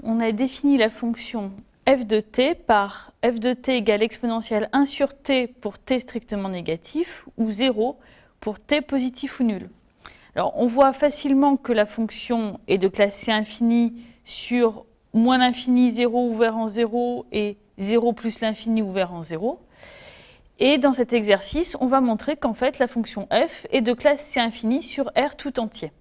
on a défini la fonction f de t par f de t égale exponentielle 1 sur t pour t strictement négatif ou 0 pour t positif ou nul. Alors, on voit facilement que la fonction est de classe C infini sur moins l'infini 0 ouvert en 0 et 0 plus l'infini ouvert en 0. Et dans cet exercice, on va montrer qu'en fait, la fonction f est de classe C infini sur R tout entier.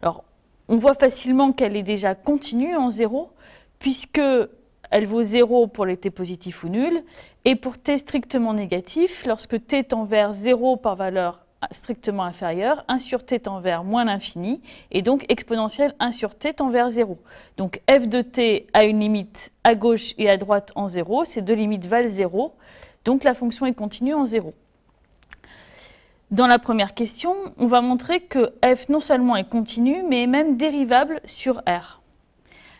Alors, on voit facilement qu'elle est déjà continue en 0, puisqu'elle vaut 0 pour les t positifs ou nuls, et pour t strictement négatif, lorsque t tend vers 0 par valeur strictement inférieure, 1 sur t tend vers moins l'infini, et donc exponentielle 1 sur t tend vers 0. Donc f de t a une limite à gauche et à droite en 0, ces deux limites valent 0, donc la fonction est continue en 0. Dans la première question, on va montrer que f non seulement est continue, mais est même dérivable sur R.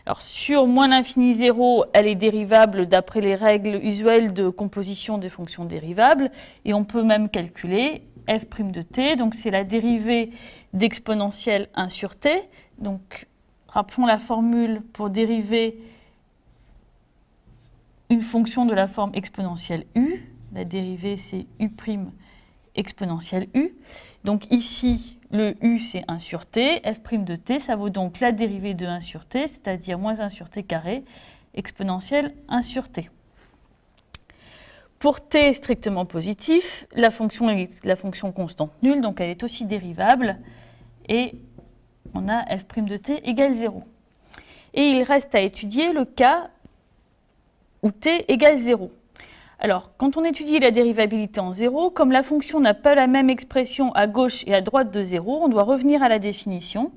Alors, sur moins l'infini 0, elle est dérivable d'après les règles usuelles de composition des fonctions dérivables, et on peut même calculer f' de t, donc c'est la dérivée d'exponentielle 1 sur t. Donc, rappelons la formule pour dériver une fonction de la forme exponentielle u. La dérivée, c'est u' exponentielle u. Donc ici, le u, c'est 1 sur t. F' de t, ça vaut donc la dérivée de 1 sur t, c'est-à-dire moins 1 sur t carré, exponentielle 1 sur t. Pour t strictement positif, la fonction est la fonction constante nulle, donc elle est aussi dérivable, et on a f' de t égale 0. Et il reste à étudier le cas où t égale 0. Alors, quand on étudie la dérivabilité en 0, comme la fonction n'a pas la même expression à gauche et à droite de 0, on doit revenir à la définition,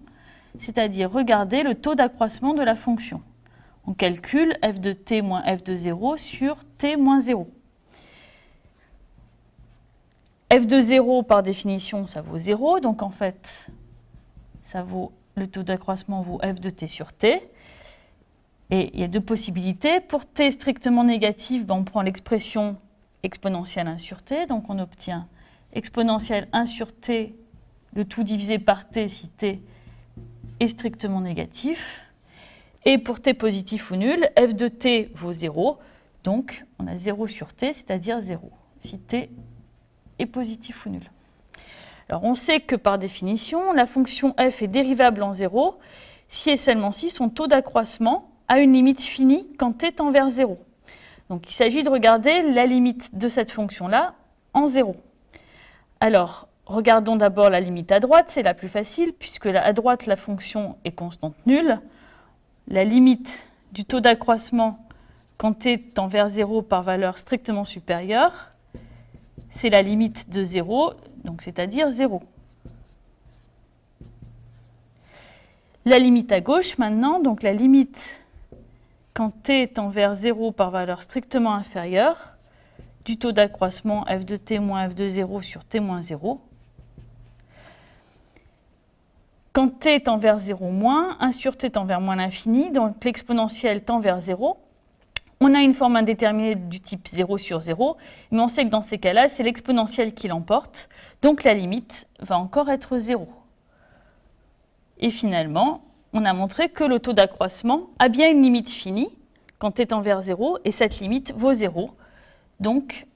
c'est-à-dire regarder le taux d'accroissement de la fonction. On calcule f de t moins f de 0 sur t moins 0. F de 0, par définition, ça vaut 0, donc en fait, le taux d'accroissement vaut f de t sur t. Et il y a deux possibilités. Pour t strictement négatif, on prend l'expression exponentielle 1 sur t. Donc on obtient exponentielle 1 sur t, le tout divisé par t si t est strictement négatif. Et pour t positif ou nul, f de t vaut 0. Donc on a 0 sur t, c'est-à-dire 0, si t est positif ou nul. Alors on sait que par définition, la fonction f est dérivable en 0 si et seulement si son taux d'accroissement a une limite finie quand t tend vers 0. Donc il s'agit de regarder la limite de cette fonction-là en 0. Alors, regardons d'abord la limite à droite, c'est la plus facile, puisque à droite, la fonction est constante nulle. La limite du taux d'accroissement quand t tend vers 0 par valeur strictement supérieure, c'est la limite de 0, donc c'est-à-dire 0. La limite à gauche maintenant, donc la limite quand t tend vers 0 par valeur strictement inférieure, du taux d'accroissement f de t moins f de 0 sur t moins 0. Quand t tend vers 0 moins, 1 sur t tend vers moins l'infini, donc l'exponentielle tend vers 0. On a une forme indéterminée du type 0 sur 0, mais on sait que dans ces cas-là, c'est l'exponentielle qui l'emporte, donc la limite va encore être 0. Et finalement, on a montré que le taux d'accroissement a bien une limite finie quand t tend vers 0, et cette limite vaut 0. Donc,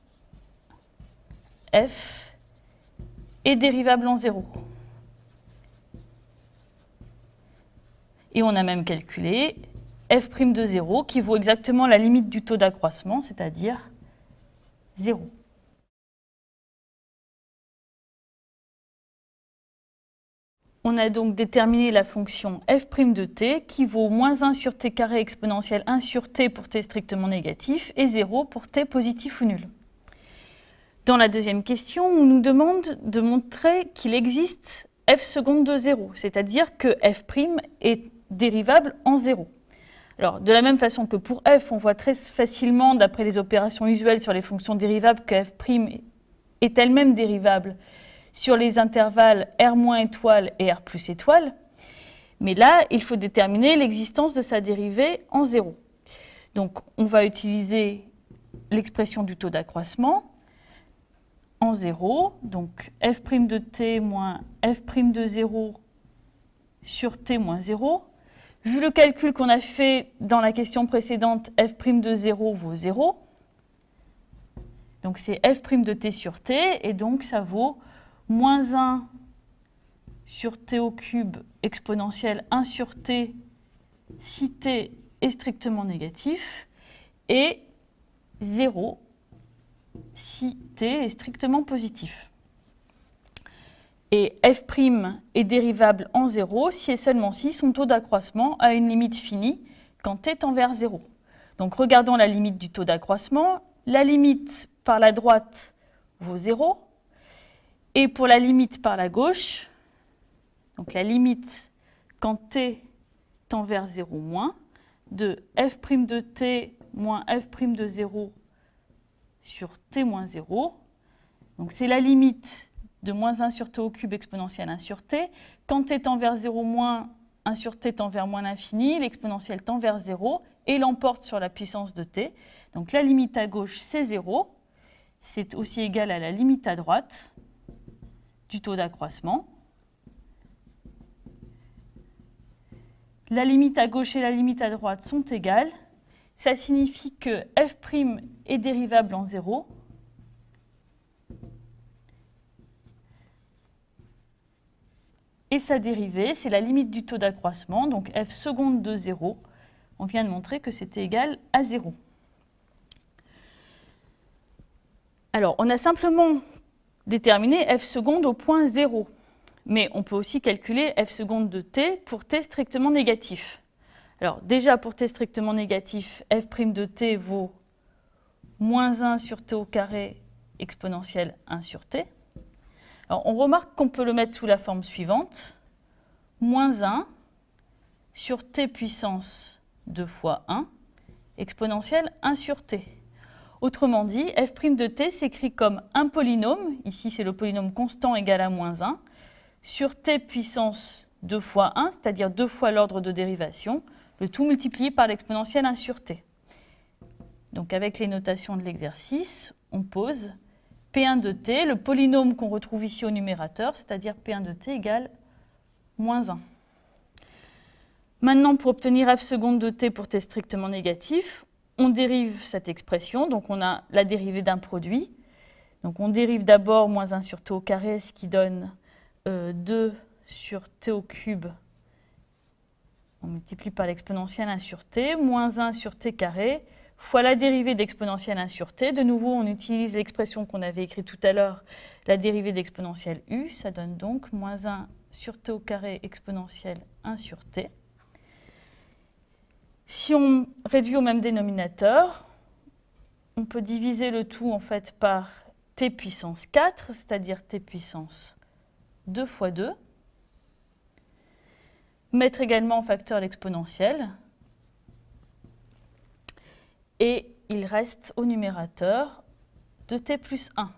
f est dérivable en 0. Et on a même calculé f' de 0 qui vaut exactement la limite du taux d'accroissement, c'est-à-dire 0. On a donc déterminé la fonction f' de t qui vaut moins 1 sur t carré exponentielle 1 sur t pour t strictement négatif et 0 pour t positif ou nul. Dans la deuxième question, on nous demande de montrer qu'il existe f seconde de 0, c'est-à-dire que f' est dérivable en 0. Alors, de la même façon que pour f, on voit très facilement, d'après les opérations usuelles sur les fonctions dérivables, que f' est elle-même dérivable sur les intervalles R- étoile et R plus étoile. Mais là, il faut déterminer l'existence de sa dérivée en 0. Donc, on va utiliser l'expression du taux d'accroissement en 0. Donc, f' de t moins f' de 0 sur t moins 0. Vu le calcul qu'on a fait dans la question précédente, f' de 0 vaut 0. Donc c'est f' de t sur t, et donc ça vaut moins 1 sur t au cube exponentielle 1 sur t si t est strictement négatif, et 0 si t est strictement positif. Et f' est dérivable en 0 si et seulement si son taux d'accroissement a une limite finie quand t tend vers 0. Donc regardons la limite du taux d'accroissement. La limite par la droite vaut 0. Et pour la limite par la gauche, donc la limite quand t tend vers 0 moins, de f' de t moins f' de 0 sur t moins 0. Donc c'est la limite de moins 1 sur t au cube exponentielle 1 sur t. Quand t tend vers 0 moins 1 sur t tend vers moins l'infini, l'exponentielle tend vers 0 et l'emporte sur la puissance de t. Donc la limite à gauche, c'est 0. C'est aussi égal à la limite à droite du taux d'accroissement. La limite à gauche et la limite à droite sont égales. Ça signifie que f' est dérivable en 0. Et sa dérivée, c'est la limite du taux d'accroissement, donc f seconde de 0. On vient de montrer que c'était égal à 0. Alors, on a simplement déterminé f seconde au point 0. Mais on peut aussi calculer f seconde de t pour t strictement négatif. Alors, déjà, pour t strictement négatif, f' de t vaut moins 1 sur t au carré exponentielle 1 sur t. Alors, on remarque qu'on peut le mettre sous la forme suivante. Moins 1 sur t puissance 2 fois 1 exponentielle 1 sur t. Autrement dit, f' de t s'écrit comme un polynôme, ici c'est le polynôme constant égal à moins 1, sur t puissance 2 fois 1, c'est-à-dire 2 fois l'ordre de dérivation, le tout multiplié par l'exponentielle 1 sur t. Donc avec les notations de l'exercice, on pose P1 de t, le polynôme qu'on retrouve ici au numérateur, c'est-à-dire P1 de t égale moins 1. Maintenant, pour obtenir f seconde de t pour t strictement négatif, on dérive cette expression, donc on a la dérivée d'un produit. Donc on dérive d'abord moins 1 sur t au carré, ce qui donne 2 sur t au cube. On multiplie par l'exponentielle 1 sur t, moins 1 sur t carré, fois la dérivée d'exponentielle 1 sur t. De nouveau, on utilise l'expression qu'on avait écrite tout à l'heure, la dérivée d'exponentielle u. Ça donne donc moins 1 sur t au carré exponentielle 1 sur t. Si on réduit au même dénominateur, on peut diviser le tout en fait par t puissance 4, c'est-à-dire t puissance 2 fois 2. Mettre également en facteur l'exponentielle. Et il reste au numérateur de t plus 1.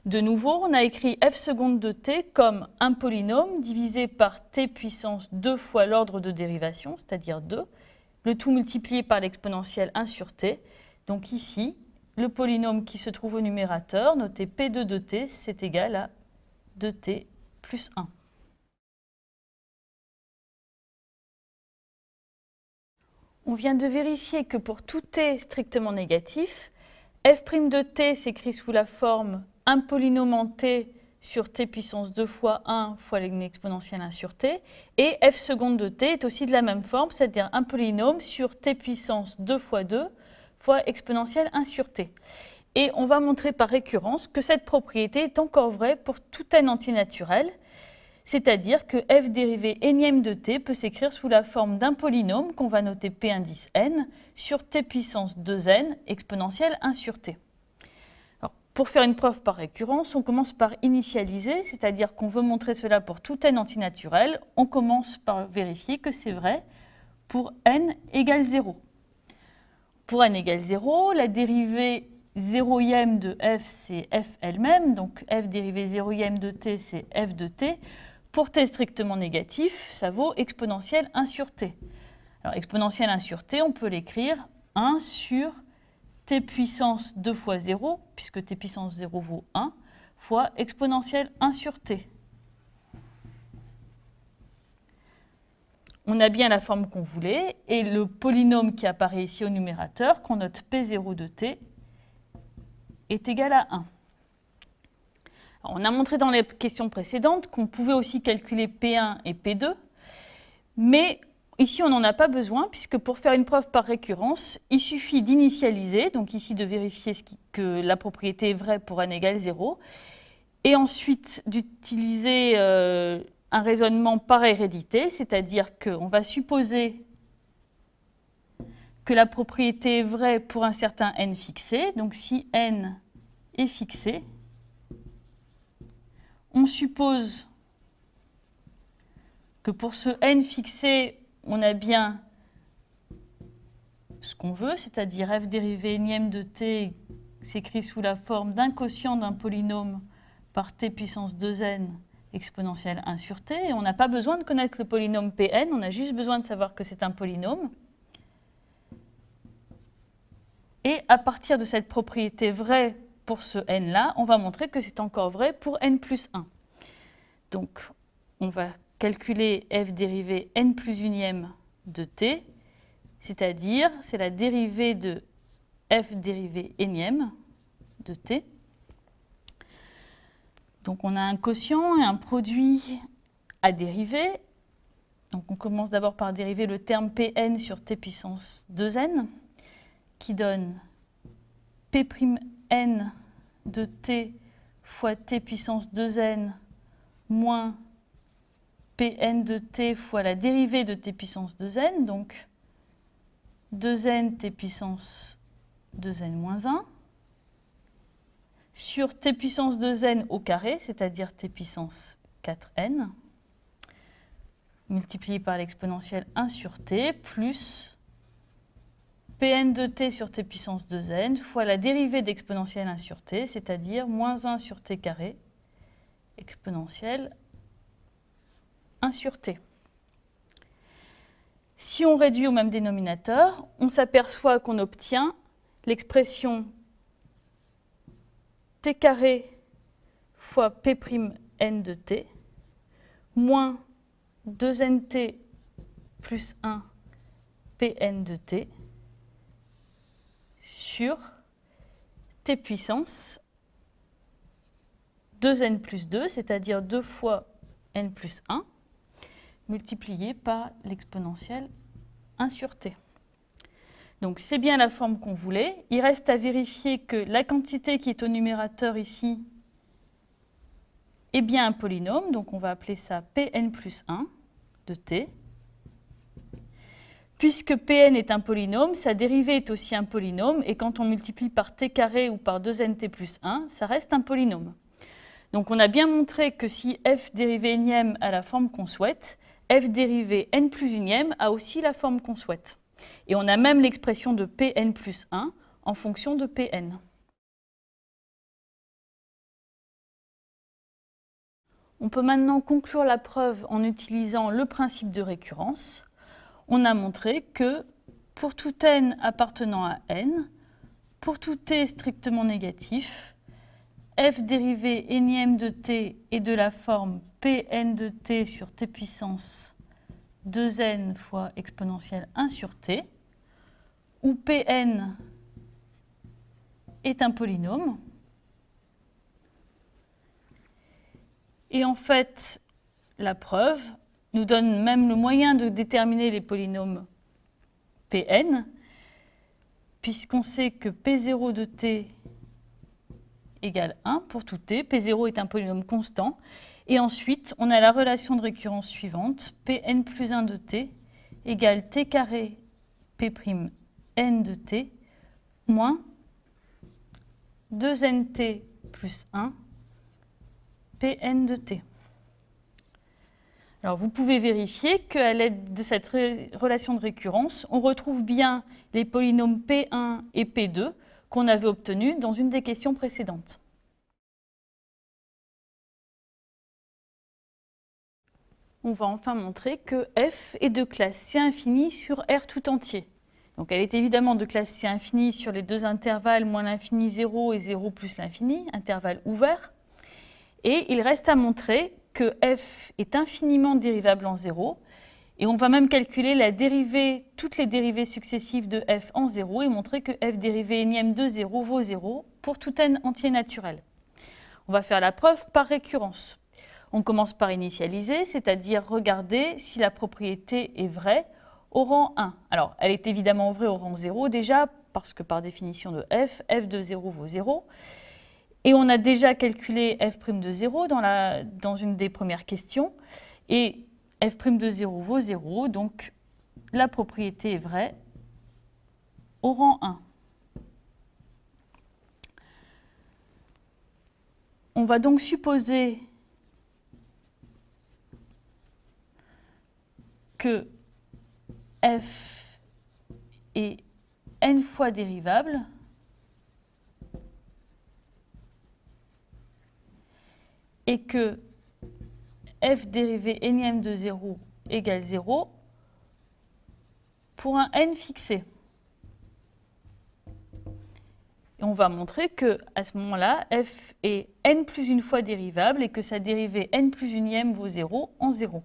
De nouveau, on a écrit f seconde de t comme un polynôme divisé par t puissance 2 fois l'ordre de dérivation, c'est-à-dire 2, le tout multiplié par l'exponentielle 1 sur t. Donc ici, le polynôme qui se trouve au numérateur, noté p2 de t, c'est égal à 2t plus 1. On vient de vérifier que pour tout t strictement négatif, f' de t s'écrit sous la forme un polynôme en t sur t puissance 2 fois 1 fois une exponentielle 1 sur t, et f seconde de t est aussi de la même forme, c'est-à-dire un polynôme sur t puissance 2 fois 2 fois exponentielle 1 sur t. Et on va montrer par récurrence que cette propriété est encore vraie pour tout n antinaturel, c'est-à-dire que f dérivée énième de t peut s'écrire sous la forme d'un polynôme qu'on va noter p indice n sur t puissance 2n exponentielle 1 sur t. Alors, pour faire une preuve par récurrence, on commence par initialiser, c'est-à-dire qu'on veut montrer cela pour tout n antinaturel. On commence par vérifier que c'est vrai pour n égale 0. Pour n égale 0, la dérivée 0e de f, c'est f elle-même, donc f dérivée 0e de t, c'est f de t. Pour t strictement négatif, ça vaut exponentielle 1 sur t. Alors exponentielle 1 sur t, on peut l'écrire 1 sur t puissance 2 fois 0, puisque t puissance 0 vaut 1, fois exponentielle 1 sur t. on a bien la forme qu'on voulait, et le polynôme qui apparaît ici au numérateur, qu'on note P0 de t, est égal à 1. Alors, on a montré dans les questions précédentes qu'on pouvait aussi calculer P1 et P2, mais ici on n'en a pas besoin, puisque pour faire une preuve par récurrence, il suffit d'initialiser, donc ici de vérifier que la propriété est vraie pour n égale 0, et ensuite d'utiliser un raisonnement par hérédité, c'est-à-dire qu'on va supposer que la propriété est vraie pour un certain n fixé. Donc si n est fixé, on suppose que pour ce n fixé, on a bien ce qu'on veut, c'est-à-dire f dérivée énième de t s'écrit sous la forme d'un quotient d'un polynôme par t puissance 2n exponentielle 1 sur t. Et on n'a pas besoin de connaître le polynôme Pn, on a juste besoin de savoir que c'est un polynôme. Et à partir de cette propriété vraie pour ce n-là, on va montrer que c'est encore vrai pour n plus 1. Donc, on va calculer f dérivée n plus unième de t, c'est-à-dire c'est la dérivée de f dérivée énième de t. Donc on a un quotient et un produit à dériver. Donc on commence d'abord par dériver le terme Pn sur t puissance 2n, qui donne P'n de t fois t puissance 2n moins Pn de t fois la dérivée de t puissance 2n, donc 2n t puissance 2n moins 1, sur t puissance 2n au carré, c'est-à-dire t puissance 4n, multiplié par l'exponentielle 1 sur t, plus Pn de t sur t puissance 2n, fois la dérivée d'exponentielle 1 sur t, c'est-à-dire moins 1 sur t carré, exponentielle 1 sur t. Si on réduit au même dénominateur, on s'aperçoit qu'on obtient l'expression t carré fois P'n de t, moins 2nt plus 1 Pn de t, sur t puissance 2n plus 2, c'est-à-dire 2 fois n plus 1, multiplié par l'exponentielle 1 sur t. Donc c'est bien la forme qu'on voulait. Il reste à vérifier que la quantité qui est au numérateur ici est bien un polynôme. Donc on va appeler ça Pn plus 1 de t. Puisque Pn est un polynôme, sa dérivée est aussi un polynôme. Et quand on multiplie par t carré ou par 2nt plus 1, ça reste un polynôme. Donc on a bien montré que si f dérivée énième a la forme qu'on souhaite, f dérivée n plus unième a aussi la forme qu'on souhaite. Et on a même l'expression de Pn plus 1 en fonction de Pn. On peut maintenant conclure la preuve en utilisant le principe de récurrence. On a montré que pour tout n appartenant à n, pour tout t strictement négatif, f dérivée énième de t est de la forme Pn de t sur t puissance 2n fois exponentielle 1 sur t, où Pn est un polynôme. Et en fait, la preuve nous donne même le moyen de déterminer les polynômes Pn, puisqu'on sait que P0 de t égale 1 pour tout t. P0 est un polynôme constant. Et ensuite, on a la relation de récurrence suivante. Pn plus 1 de t égale t carré P'n de t moins 2nt plus 1 Pn de t. Alors vous pouvez vérifier qu'à l'aide de cette relation de récurrence, on retrouve bien les polynômes P1 et P2 qu'on avait obtenus dans une des questions précédentes. On va enfin montrer que f est de classe C infini sur R tout entier. Donc elle est évidemment de classe C infini sur les deux intervalles moins l'infini 0 et 0 plus l'infini, intervalle ouvert. Et il reste à montrer que f est infiniment dérivable en 0 Et on va même calculer la dérivée, toutes les dérivées successives de f en 0 et montrer que f dérivée énième de 0 vaut 0 pour tout n entier naturel. On va faire la preuve par récurrence. On commence par initialiser, c'est-à-dire regarder si la propriété est vraie au rang 1. Alors, elle est évidemment vraie au rang 0 déjà, parce que par définition de f de 0 vaut 0. Et on a déjà calculé f' de 0 dans une des premières questions. Et f' de 0 vaut 0, donc la propriété est vraie au rang 1. On va donc supposer que f est n fois dérivable et que f dérivée énième de 0 égale 0 pour un n fixé. Et on va montrer qu'à ce moment-là, f est n plus une fois dérivable et que sa dérivée n plus unième vaut 0 en 0.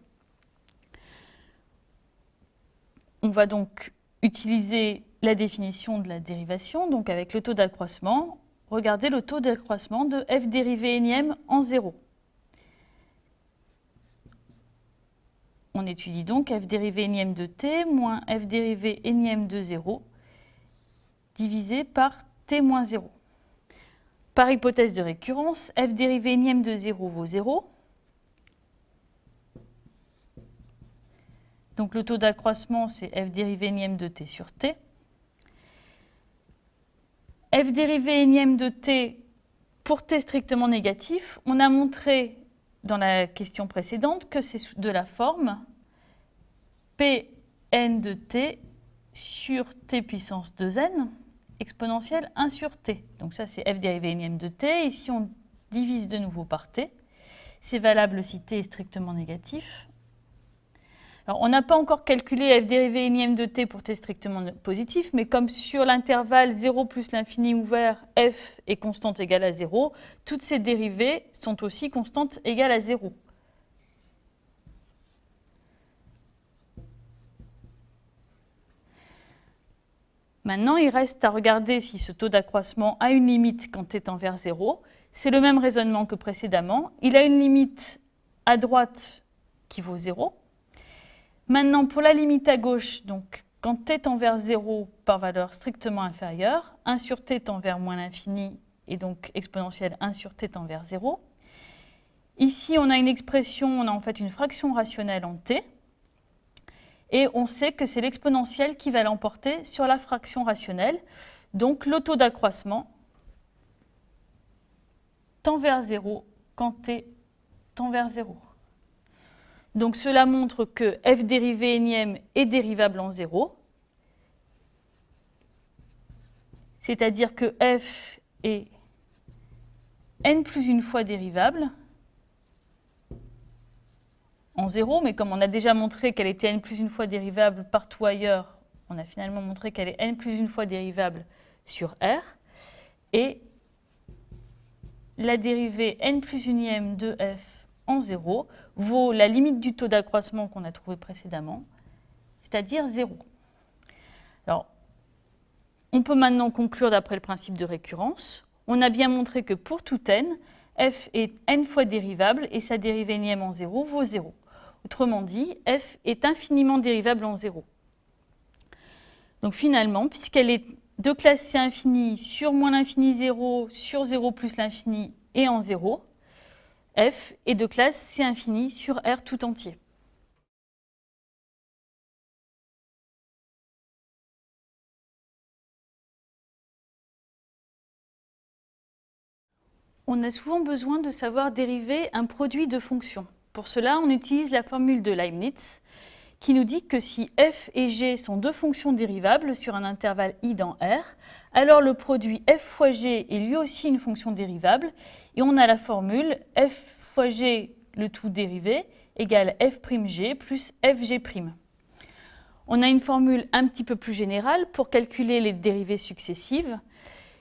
On va donc utiliser la définition de la dérivation, donc avec le taux d'accroissement. Regardez le taux d'accroissement de f dérivée énième en 0. On étudie donc f dérivée énième de t moins f dérivée énième de 0 divisé par t moins 0. Par hypothèse de récurrence, f dérivée énième de 0 vaut 0. Donc le taux d'accroissement, c'est f dérivée énième de t sur t. F dérivée énième de t pour t strictement négatif, on a montré dans la question précédente que c'est de la forme Pn de t sur t puissance 2n exponentielle 1 sur t. Donc ça, c'est f dérivée énième de t. Ici, on divise de nouveau par t. C'est valable si t est strictement négatif. Alors, on n'a pas encore calculé f dérivée énième de t pour t strictement positif, mais comme sur l'intervalle 0 plus l'infini ouvert, f est constante égale à 0, toutes ces dérivées sont aussi constantes égales à 0. Maintenant, il reste à regarder si ce taux d'accroissement a une limite quand t tend vers 0. C'est le même raisonnement que précédemment. Il a une limite à droite qui vaut 0. Maintenant, pour la limite à gauche, donc quand t tend vers 0 par valeur strictement inférieure, 1 sur t tend vers moins l'infini et donc exponentielle 1 sur t tend vers 0. Ici, on a une expression, on a en fait une fraction rationnelle en t. Et on sait que c'est l'exponentielle qui va l'emporter sur la fraction rationnelle. Donc le taux d'accroissement tend vers 0 quand t tend vers 0. Donc cela montre que f dérivée énième est dérivable en 0. C'est-à-dire que f est n plus une fois dérivable en 0, mais comme on a déjà montré qu'elle était n plus une fois dérivable partout ailleurs, on a finalement montré qu'elle est n plus une fois dérivable sur R. Et la dérivée n plus unième de f en 0 vaut la limite du taux d'accroissement qu'on a trouvé précédemment, c'est-à-dire 0. Alors, on peut maintenant conclure d'après le principe de récurrence. On a bien montré que pour tout n, f est n fois dérivable et sa dérivée énième en 0 vaut 0. Autrement dit, f est infiniment dérivable en 0. Donc finalement, puisqu'elle est de classe C infini sur moins l'infini 0, sur 0 plus l'infini et en 0, f est de classe C infini sur R tout entier. On a souvent besoin de savoir dériver un produit de fonctions. Pour cela, on utilise la formule de Leibniz qui nous dit que si f et g sont deux fonctions dérivables sur un intervalle i dans R, alors le produit f fois g est lui aussi une fonction dérivable et on a la formule f fois g le tout dérivé égale f'g plus fg'. On a une formule un petit peu plus générale pour calculer les dérivées successives.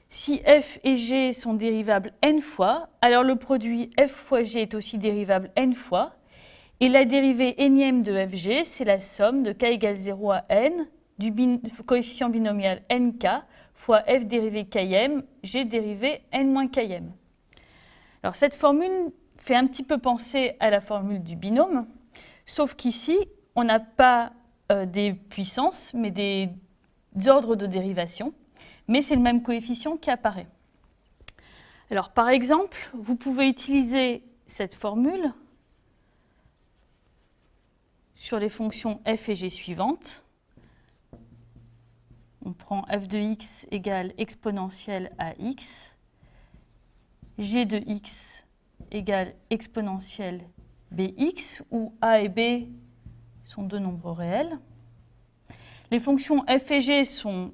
Si f et g sont dérivables n fois, alors le produit f fois g est aussi dérivable n fois. Et la dérivée énième de fg, c'est la somme de k égale 0 à n du coefficient binomial nk fois f dérivée km, g dérivée n-km. Alors cette formule fait un petit peu penser à la formule du binôme, sauf qu'ici, on n'a pas des puissances, mais des ordres de dérivation, mais c'est le même coefficient qui apparaît. Alors par exemple, vous pouvez utiliser cette formule sur les fonctions f et g suivantes. On prend f de x égale exponentielle à x, g de x égale exponentielle bx, où a et b sont deux nombres réels. Les fonctions f et g sont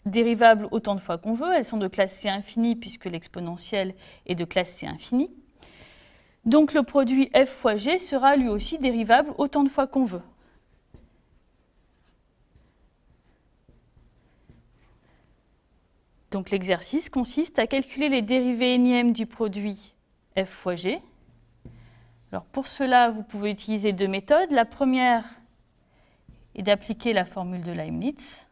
dérivables autant de fois qu'on veut. Elles sont de classe C infinie puisque l'exponentielle est de classe C infinie. Donc le produit f fois g sera lui aussi dérivable autant de fois qu'on veut. Donc l'exercice consiste à calculer les dérivées énièmes du produit f fois g. Alors pour cela, vous pouvez utiliser deux méthodes. La première est d'appliquer la formule de Leibniz.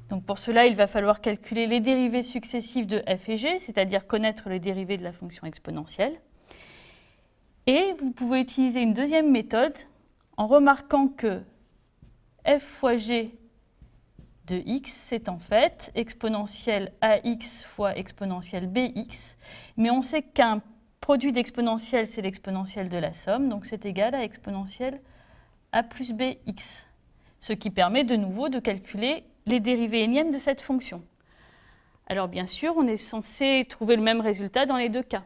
Donc pour cela, il va falloir calculer les dérivées successives de f et g, c'est-à-dire connaître les dérivées de la fonction exponentielle. Et vous pouvez utiliser une deuxième méthode en remarquant que f fois g de x, c'est en fait exponentielle ax fois exponentielle bx, mais on sait qu'un produit d'exponentielle, c'est l'exponentielle de la somme, donc c'est égal à exponentielle a plus bx, ce qui permet de nouveau de calculer les dérivées énièmes de cette fonction. Alors bien sûr, on est censé trouver le même résultat dans les deux cas.